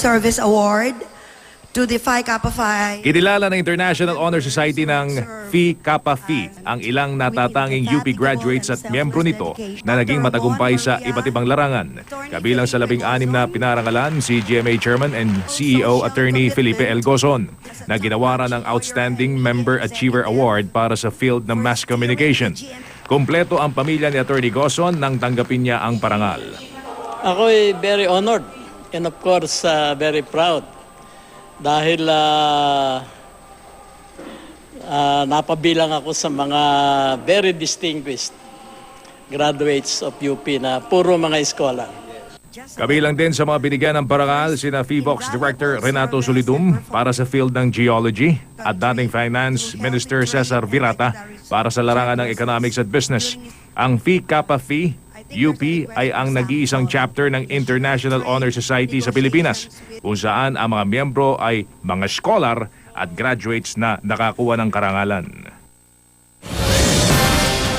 Service Award to the Phi Kappa Phi. Kinilala ng International Honor Society ng Phi Kappa Phi ang ilang natatanging UP graduates at miyembro nito na naging matagumpay sa iba't ibang larangan. Kabilang sa 16 na pinarangalan si GMA Chairman and CEO Attorney Felipe L. Gozon na ginawaran ng Outstanding Member Achiever Award para sa field ng mass communication. Kumpleto ang pamilya ni Attorney Gozon nang tanggapin niya ang parangal. Ako ay very honored and of course very proud dahil napabilang ako sa mga very distinguished graduates of UP na puro mga eskola. Kabilang din sa mga binigyan ng parangal sina PHIVOX Director Renato Solidum para sa field ng geology at dating Finance Minister Cesar Virata para sa larangan ng economics at business. Ang Phi Kappa Phi UP ay ang nag-iisang chapter ng International Honor Society sa Pilipinas kung saan ang mga miyembro ay mga scholar at graduates na nakakuha ng karangalan.